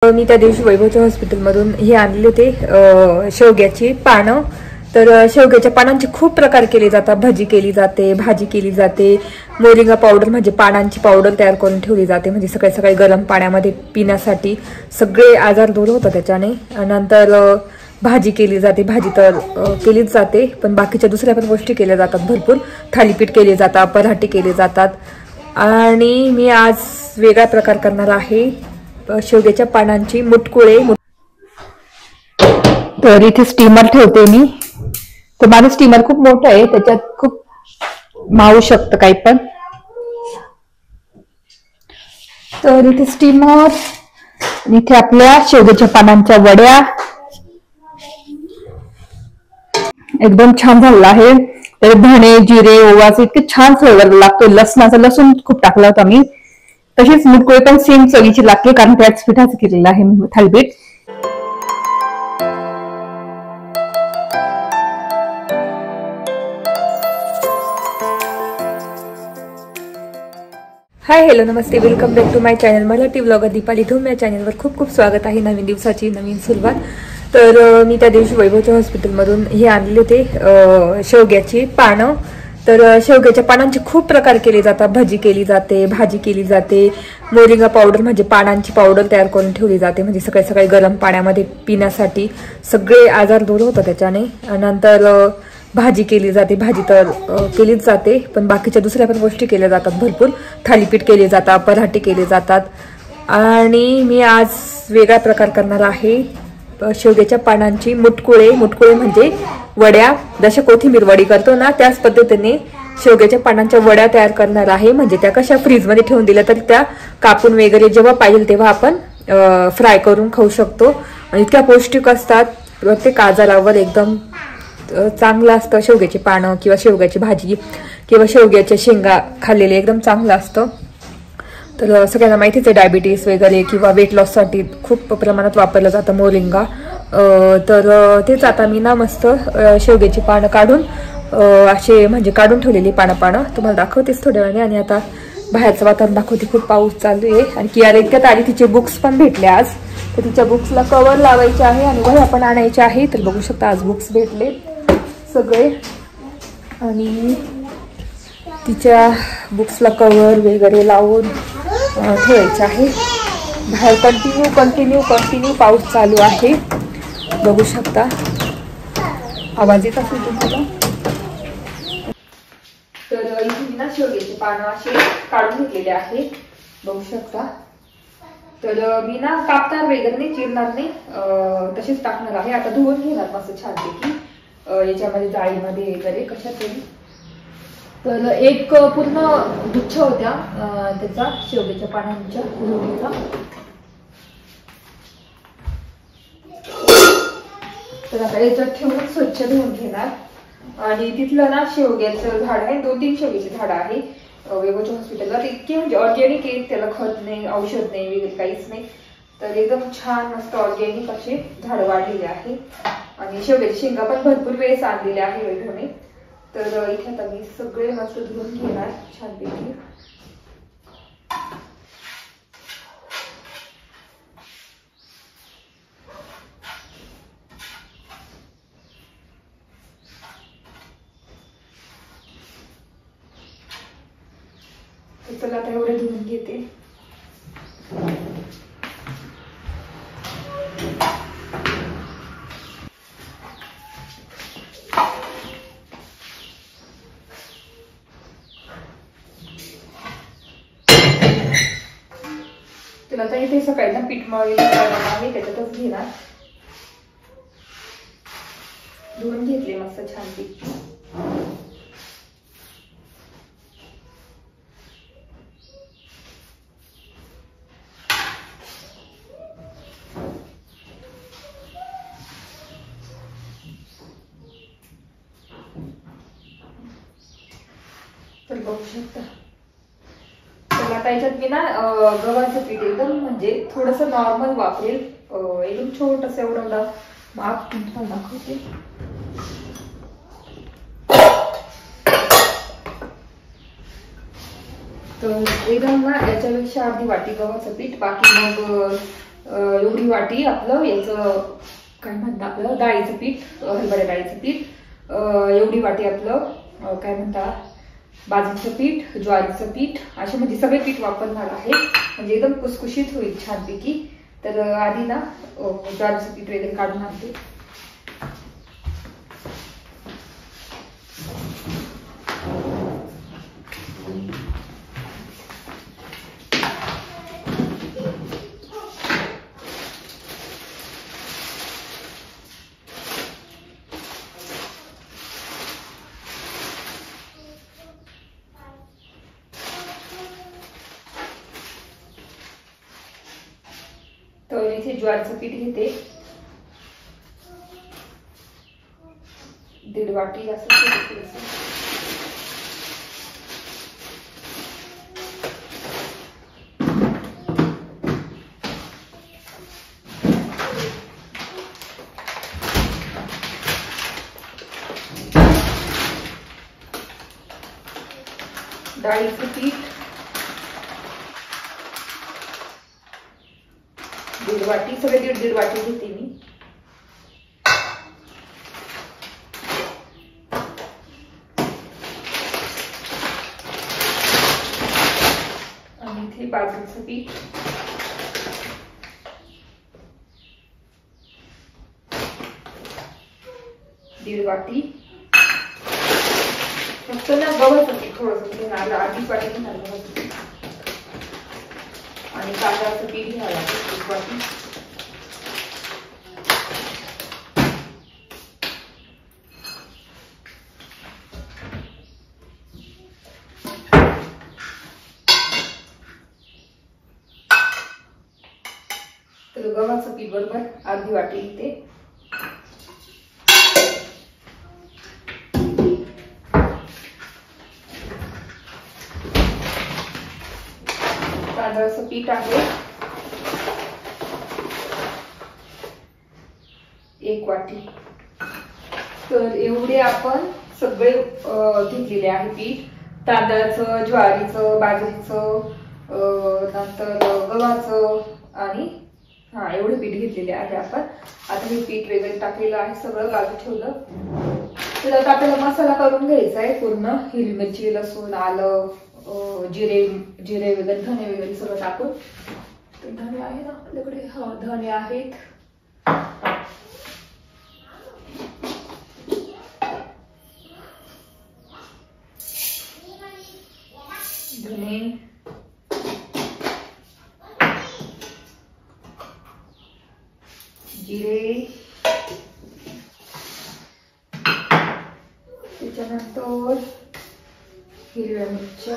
मी त्या दिवशी वैभवच्या हॉस्पिटलमधून हे आणले होते शेवग्याची पानं। तर शेवग्याच्या पानांचे खूप प्रकार केले जातात, भजी केली जाते, भाजी केली जाते, मोरिंगा पावडर म्हणजे पानांची पावडर तयार करून ठेवली जाते, म्हणजे सकाळी सकाळी गरम पाण्यामध्ये पिण्यासाठी सगळे आजार दूर होतात त्याच्याने। नंतर भाजी केली जाते, भाजी तर केलीच जाते, पण बाकीच्या दुसऱ्या पण गोष्टी केल्या जातात भरपूर, थालीपीठ केले जातात, पराठे केले जातात। आणि मी आज वेगळा प्रकार करणार आहे, शेवग्याच्या पानांची मुटकुळे। तर इथे स्टीमर ठेवते मी, तर माझं स्टीमर खूप मोठं आहे, त्याच्यात खूप मावू शकतं काही पण। तर इथे स्टीमर, इथे आपल्या शेवग्याच्या पानांच्या वड्या, एकदम छान झालेला आहे। तर धणे जिरे ओवाचे इतके छान फ्लेवर लागतो, लसणाचा लसूण खूप टाकला होता मी। तशीच मुटकुळे पण सेम चवीची लागते, कारण त्याच पिठाचं केलेलं आहे मी थालीपीठ। हाय हॅलो नमस्ते, welcome back to my channel Marathi vlogger Deepali Dhoom. या चॅनलवर खूप खूप स्वागत आहे, नवीन दिवसाची नवीन सुरुवात। तर मी त्या दिवशी वैभवच्या हॉस्पिटलमधून हे आणले होते शेवग्याची पानं। तर शेवग्याच्या पानांचे खूप प्रकार केले जातात, भजी केली जाते, भाजी केली जाते, मोरिंगा पावडर म्हणजे पानांची पावडर तयार करून ठेवली जाते, म्हणजे सकाळी सकाळी गरम पाण्यामध्ये पिण्यासाठी सगळे आजार दूर होतात त्याच्याने। नंतर भाजी केली जाते, भाजी तर केलीच जाते, पण बाकीच्या दुसऱ्या पण गोष्टी केल्या जातात भरपूर, थालीपीठ केले जातात, पराठे केले जातात। आणि मी आज वेगळा प्रकार करणार आहे, शेवग्याच्या पानांची मुटकुळे। मुटकुळे म्हणजे वड्या, जशा कोथिंबीर वडी करतो ना त्याच पद्धतीने शेवग्याच्या पानांच्या वड्या तयार करणार आहे। म्हणजे त्या कशा फ्रीजमध्ये ठेवून दिल्या तर त्या कापून वगैरे जेव्हा पाहिजे तेव्हा आपण फ्राय करून खाऊ शकतो, आणि इतक्या पौष्टिक असतात, प्रत्येक आजारावर एकदम चांगलं असतं शेवग्याची पानं किंवा शेवग्याची भाजी किंवा शेवग्याच्या शेंगा खाल्लेले एकदम चांगलं असतं। तर सगळ्यांना माहितीच आहे, डायबिटीस वगैरे किंवा वेट लॉससाठी खूप प्रमाणात वापरलं जातं मोरिंगा। तर तेच आता मी ना मस्त शेवग्याची पानं काढून असे म्हणजे काढून ठेवलेली पानं तुम्हाला दाखवतेच थोड्या वेळाने। आणि आता बाहेरचं वातावरण दाखवते, खूप पाऊस चालू आहे। आणि कियाला इतक्यात आली, तिचे बुक्स पण भेटले आज, तर तिच्या बुक्सला कव्हर लावायचे आहे आणि वह्या पण आणायच्या आहे। तर बघू शकता आज बुक्स भेटले सगळे, आणि तिच्या बुक्सला कव्हर वगैरे लावून ठेवायचं आहे। बाहेर कंटिन्यू पाऊस चालू आहे, बघू शकता, आवाज येत असेल तुम्हाला। तर इथे मी ना शेवग्याचे पानं असे काढून घेतलेले आहे, बघू शकता। तर मी ना कापणार वगैरे नाही, चिरणार नाही, तसेच टाकणार आहे। आता धुवून घेणार मस्त छानपैकी याच्यामध्ये जाळीमध्ये वगैरे कशात तरी। तर एक पूर्ण गुच्छ होत्या त्याचा शेवग्याच्या पानांच्या गुढीचा। तर आता याच्यात ठेवून स्वच्छ धुवून घेणार। आणि तिथलं ना शेवग्याचं झाड आहे, 2-3 शेवग्याचे झाड आहे वैभवच्या हॉस्पिटलला, ते इतके म्हणजे ऑर्गॅनिक आहे, त्याला खत नाही, औषध नाही वगैरे काहीच नाही। तर एकदम छान मस्त ऑर्गॅनिक असे झाड वाढलेले आहे। आणि शेवग्याची शेंगा पण भरपूर वेळेस आणलेल्या आहे वैभवने। तर इथे आता मी सगळे मस्त धुवून घेणार छानपैकी। चला आता एवढे धुवून घेते। तर आता इथे सकाळी ना पीठ मळलेलं आहे, त्याच्यातच घेणार, धुवून घेतले मस्त छानपैकी। तर बघू शकता, तर आता याच्यात मी ना गव्हाचं पीठ एकदम म्हणजे थोडस नॉर्मल वापरेल, एकदम छोटस एवढं माप तुम्हाला दाखवते। तर एकदम ना याच्यापेक्षा अर्धी वाटी गव्हाचं पीठ, बाकी मग एवढी वाटी आपलं याचं काय म्हणतात आपलं डाळीचं पीठ, हरभरा डाळीचं पीठ, एवढी वाटी आपलं काय म्हणतात बाजरीचं पीठ, ज्वारीचं पीठ, असे म्हणजे सगळे पीठ वापरणार आहे, म्हणजे एकदम कुसकुशीत होईल छानपैकी. तर आधी ना ज्वारीचं पीठ वगैरे काढून आणते. तर इथे ज्वारीचं पीठ घेते, 1.5 वाटी असं डाळीचं पीठ 1.5 वाटी, सगळे 1.5 वाटी घेते मी. आणि इथे बाजरीचं पीठ 1.5 वाटी. फक्त ना गव्हाचं पीठ थोडंसं घेणार, 2.5 वाटी घेणार गव्हाचं पीठ. आणि तांदळाचं पीठ घ्यावं लागेल 1 वाटी. तर गव्हाचं पीठ बरोबर 1/2 वाटी इथे. तांदळाचं पीठ आहे 1 वाटी. तर एवढे आपण सगळे घेतलेले आहे पीठ, तांदळाचं, ज्वारीचं, बाजरीचं, नंतर गव्हाचं आणि एवढे पीठ घेतलेले आहे आपण. आता हे पीठ वगैरे टाकलेलं आहे, सगळं बाजू ठेवलं. तर आता आपल्याला मसाला करून घ्यायचा आहे पूर्ण, हिरवी मिरची, लसूण, आलं, जिरे वगैरे, धने वगैरे सगळं टाकून. तर धने आहे ना आपल्याकडे? हा, धने आहेत. धने, जिरे, त्याच्यानंतर हिरव्या मिरच्या,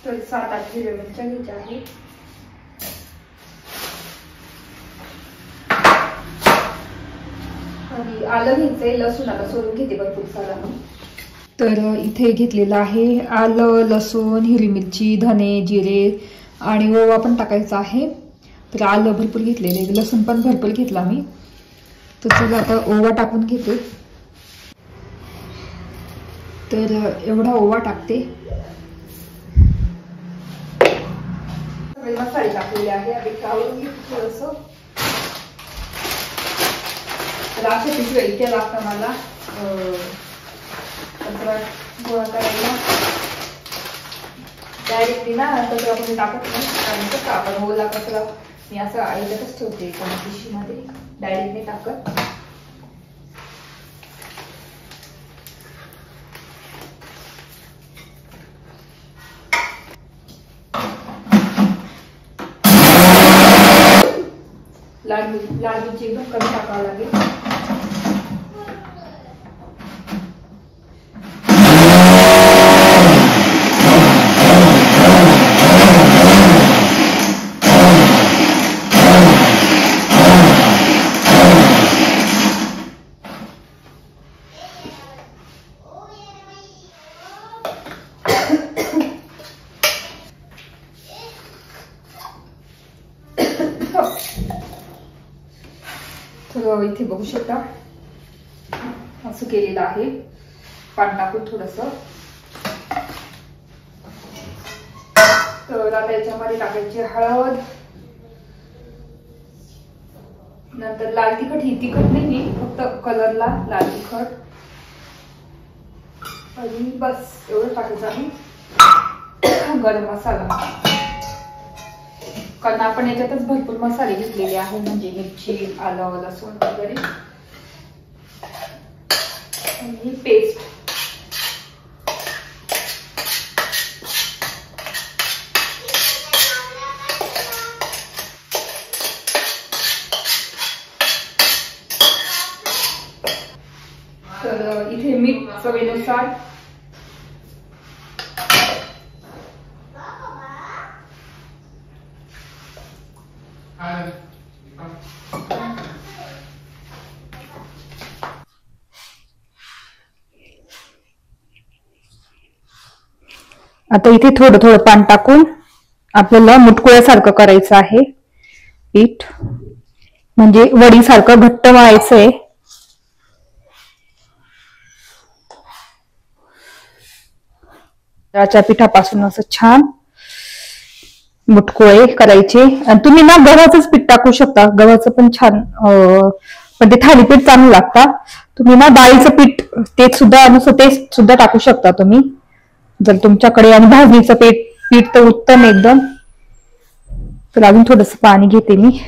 तर 7-8 हिरव्या मिरच्या घ्यायच्या आहेत. आणि आलं घ्यायचंय, लसूण आता सोलून घेते भरपूर सारा. तर इथे घेतलेलं आहे आलं, लसूण, हिरवी मिरची, धने, जिरे आणि ओवा पण टाकायचा आहे. तर आलं भरपूर घेतलेले, लसूण पण भरपूर घेतला मी. तर चला आता ओवा टाकून घेते. तर एवढा ओवा टाकते. मसाले टाकलेले आहे, आधी काढून घेते थोडंसं. तर अशा पिशव्या इथे लागतं मला कचरा गोळा करायला. डायरेक्टली ना कचरा कोणी टाकत नाही, आणि कसं आपण ओला कचरा मी असं ऐकतच ठेवते एका पिशवीमध्ये, डायरेक्ट नाही टाकत. लाल मिरची एकदम कमी टाकावं लागेल. तर इथे बघू शकता असं केलेलं आहे, पाणी टाकून थोडस. तर आता याच्यामध्ये टाकायची हळद, नंतर लाल तिखट. ही तिखट नाही, फक्त कलरला लाल तिखट, आणि बस एवढं टाकायचं आहे. गरम मसाला, कारण आपण याच्यातच भरपूर मसाले घेतलेले आहे, म्हणजे मिरची, आलं, लसूण वगैरे. आणि पेस्ट, तर इथे मीठ चवीनुसार. आता इथे थोडं थोडं पाणी टाकून आपल्याला मुटकुळ्यासारखं करायचं आहे पीठ, म्हणजे वडीसारखं घट्ट मळायचंय. तांदळाच्या पिठापासून असं छान मुटकुळे करायचे. आणि तुम्ही ना गव्हाचंच पीठ टाकू शकता, गव्हाचं पण छान, पण ते थालीपीठ चांगलं लागतं. तुम्ही ना डाळीचं पीठ ते सुद्धा नुसतं ते सुद्धा टाकू शकता तुम्ही, जर तुमच्याकडे. आणि भाजणीचं पीठ तर उत्तम एकदम. तर अजून थोडस पाणी घेते मी.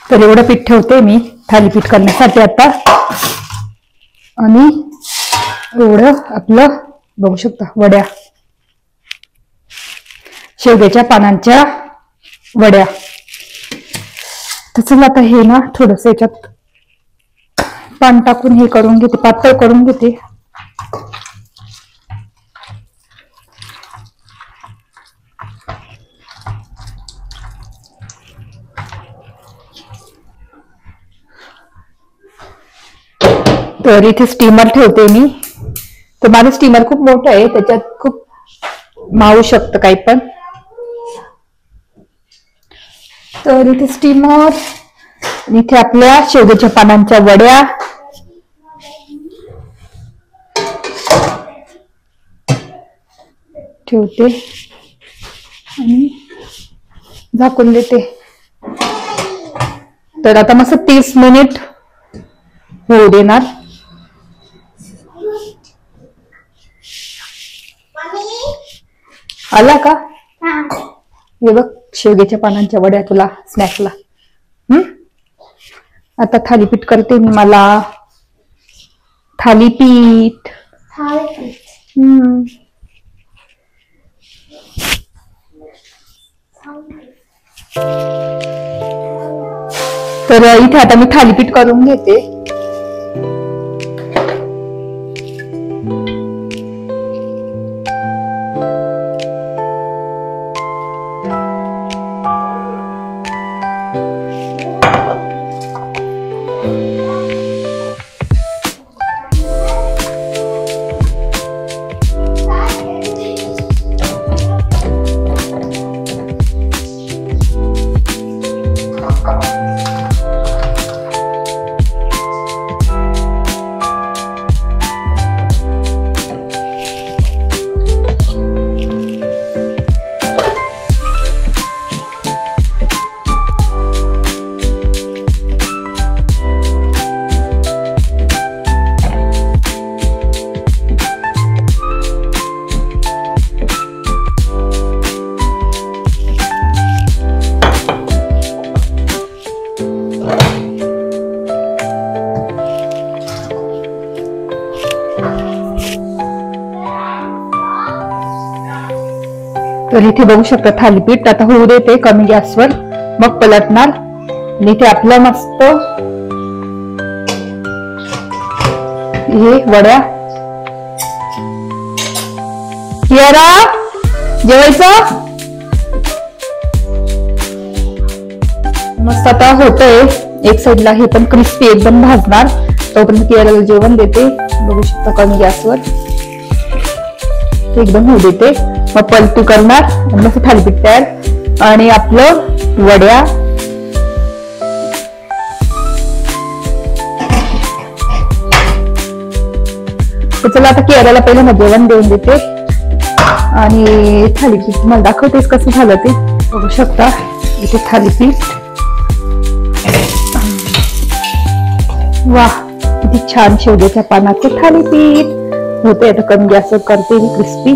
तर एवढं पीठ ठेवते मी थालीपीठ करण्यासाठी आता. आणि एवढं आपलं बघू शकता वड्या, शेवग्याच्या पानांच्या वड्या. तर चला आता हे ना थोडस याच्यात पान टाकून हे करून घेते, पातळ करून घेते. तर इथे स्टीमर ठेवते मी. तर माझं स्टीमर खूप मोठं आहे, त्याच्यात खूप मावू शकतं काही पण. तर इथे स्टीमर, इथे आपल्या शेवग्याच्या पानांच्या वड्या. ठेवते आणि झाकून देते. तर आता मस्त 30 मिनिट होऊ देणार. आला का? हे बघ शेवग्याच्या पानांच्या वड्या तुला स्नॅक्सला. आता थालीपीठ करते मी. मला थालीपीठ. तर इथे आता मी थालीपीठ करून घेते. तर इथे बघू शकता थालीपीठ आता होऊ देते कमी गॅसवर, मग पलटणार. आणि इथे आपलं मस्त हे वड्या. कियारा जेवायचं मस्त आता होतंय. एक साईडला हे पण क्रिस्पी एकदम भाजणार, तोपर्यंत कियाराला जेवण देते. बघू शकता कमी गॅसवर एकदम होऊ देते, मग पलटी करणार आणि मस्त थालीपीठ तयार. आणि आपलं वड्या. तर चला आता कियाराला पहिलं मग जेवण देऊन देते आणि थालीपीठ तुम्हाला दाखवतेस कसं झालं ते. बघू शकता इथे थालीपीठ. वा किती छान शेवग्याच्या पानाचे थालीपीठ होते. आता कमी गॅसवर करते मी क्रिस्पी.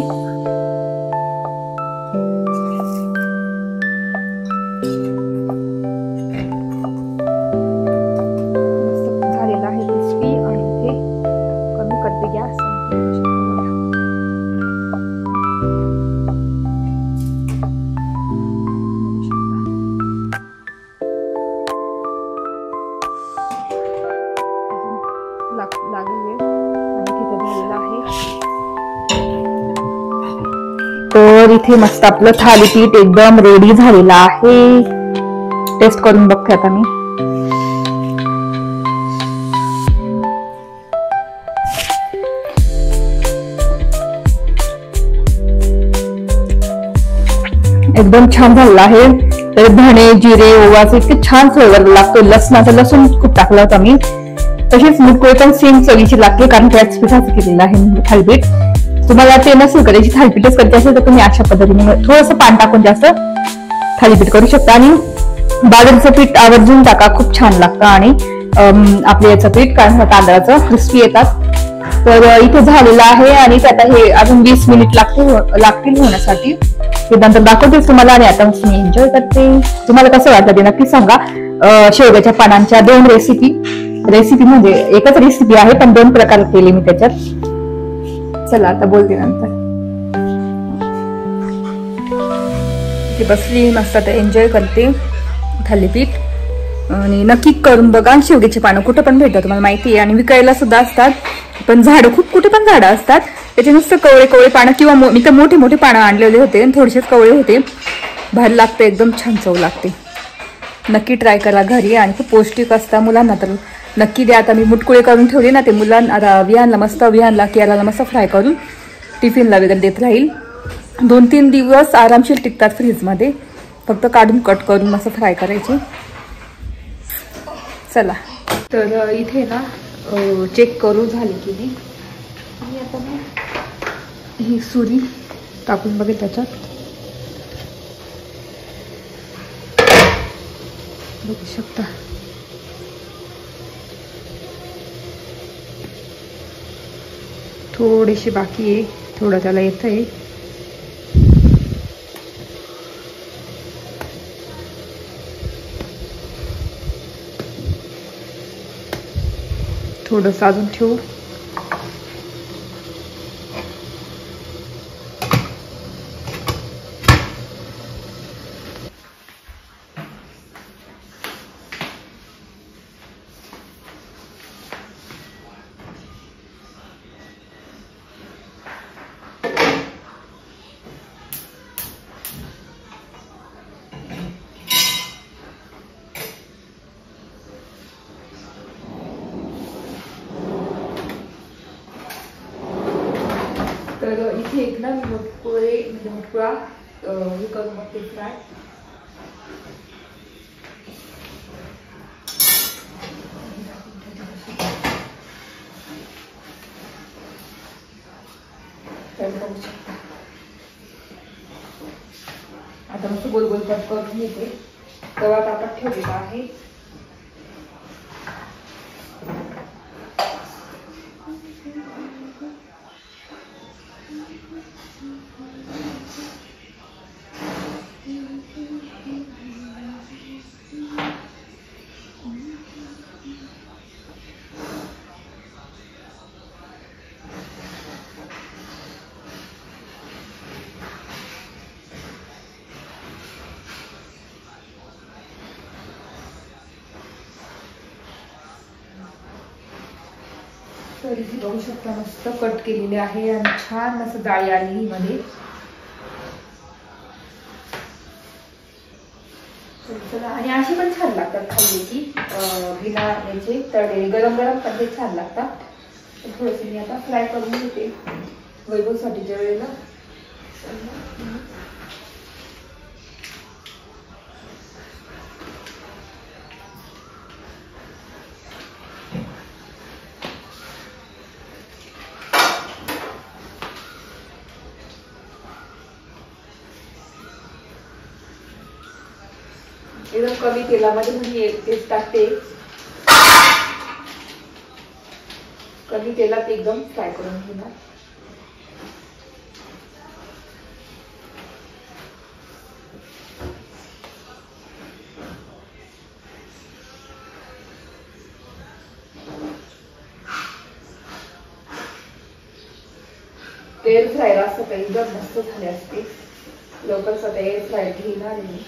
झालेला आहे क्रिस्पी आणि इथे कमी करते गॅस. तर इथे मस्त आपलं थालीपीठ एकदम रेडी झालेलं आहे. टेस्ट करून बघते आता मी. एकदम छान झालेलं आहे. तर धणे जिरे ओवाचे इतके छान फ्लेवर लागतो. लसूण खूप टाकला होता मी. तशीच मुटकुळे पण सेम चवीची लागते कारण त्याच पिठाचं केलेलं आहे थालीपीठ. तुम्हाला ते नसेल करायची थालीपीठच करायची असेल तर तुम्ही अशा पद्धतीने थोडंसं पान टाकून जास्त थालीपीठ करू शकता. आणि बाजरीचं पीठ आवर्जून टाका, खूप छान लागतं. आणि आपलं याचं पीठ कारण तांदळाचं क्रिस्पी येतात. तर इथे झालेलं आहे आणि आता हे अजून 20 मिनिट लागतील होण्यासाठी. ते नंतर दाखवतेच तुम्हाला. आणि आता मी एन्जॉय करते. तुम्हाला कसं वाटलं ते नक्की सांगा. शेवग्याच्या पानांच्या 2 रेसिपी म्हणजे एकच रेसिपी आहे पण 2 प्रकार केले मी त्याच्यात. चला आता बोलते नंतर. बसली मस्त आता एन्जॉय करते थालीपीठ. आणि नक्की करून बघा. शेवग्याची पानं कुठं पण भेटतात तुम्हाला माहिती आहे. आणि विकायला सुद्धा असतात पण झाडं खूप कुठे पण झाडं असतात त्याचे नुसतं कवळे पानं किंवा मी तर मोठे पानं आणलेले होते आणि थोडेसेच कवळे होते. भारी लागते, एकदम छान चव लागते. नक्की ट्राय करा घरी आणि खूप पौष्टिक असतात. मुलांना तर नक्की द्या. आता मी मुटकुळे करून ठेवले ना ते मुलांना आता विहानला कियाराला मस्त फ्राय करून टिफिनला वगैरे देत राहील. 2-3 दिवस आरामशीर टिकतात फ्रीजमध्ये. फक्त काढून कट करून मस्त फ्राय करायचे. चला तर इथे ना चेक करू झाले की नाही. आणि आता मी ही सुरी टाकून बघेल त्याच्यात. बघू शकता थोडीशी बाकी आहे, थोडं त्याला येत आहे. थोडंसं अजून ठेवू. तर इथे एक ना मुटकुळे म्हणजे मुटकुळा हे करून मग ते फ्राय. आता मस्त गोल गोल कट करून घेते. तवा तापत ठेवलेला आहे. तर इथे बघू शकता मस्त कट केलेले आहे आणि छान असं जाळी आलेली मध्ये. चला, आणि अशी पण छान लागतात खाल्ले की बिना याचे तळलेले गरम गरम पण ते छान लागतात. थोडस मी आता फ्राय करून घेते वैभवसाठीच्या वेळेला. एकदम कमी तेलामध्ये म्हणजे एक तेच टाकते. कमी तेलात एकदम फ्राय करून घेणार. एअर फ्रायर असतं तर एकदम मस्त झाले असते. लवकर स्वतः एअर फ्रायर घेणार मी.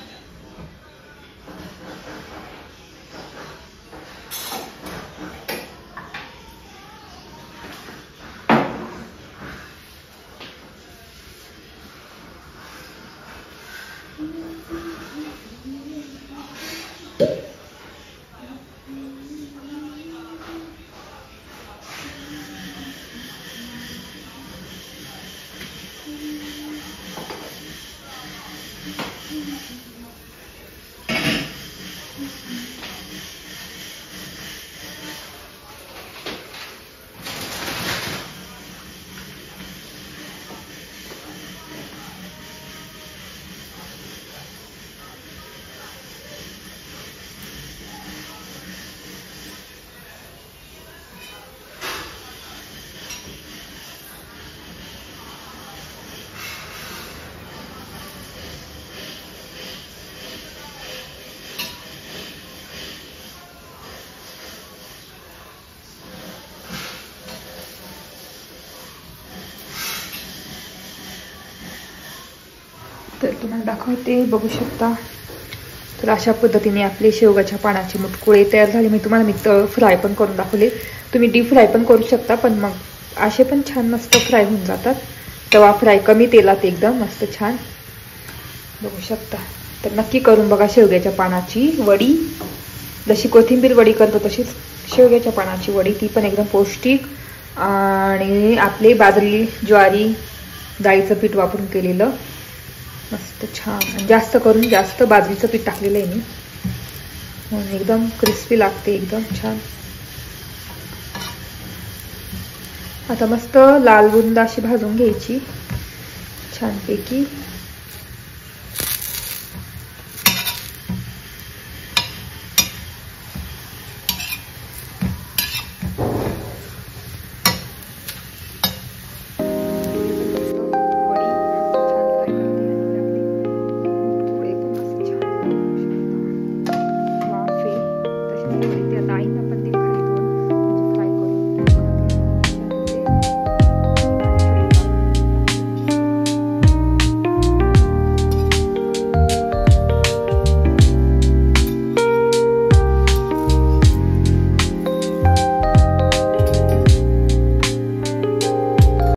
तर तुम्हाला दाखवते, बघू शकता. तर अशा पद्धतीने आपले शेवगाच्या पानाचे मुटकुळे तयार झाले. मी तुम्हाला फ्राय पण करून दाखवले. तुम्ही डीप फ्राय पण करू शकता, पण मग असे पण छान मस्त फ्राय होऊन जातात. तवा फ्राय कमी तेलात एकदम मस्त छान बघू शकता. तर नक्की करून बघा शेवग्याच्या पानाची वडी. जशी कोथिंबीर वडी करतो तशीच शेवग्याच्या पानाची वडी, ती पण एकदम पौष्टिक. आणि आपले बाजरी ज्वारी डाळीचं पीठ वापरून केलेलं मस्त छान. जास्त करून जास्त बाजरीचं पीठ टाकलेलं आहे मी, म्हणून एकदम क्रिस्पी लागते एकदम छान. आता मस्त लाल बुंद अशी भाजून घ्यायची छानपैकी.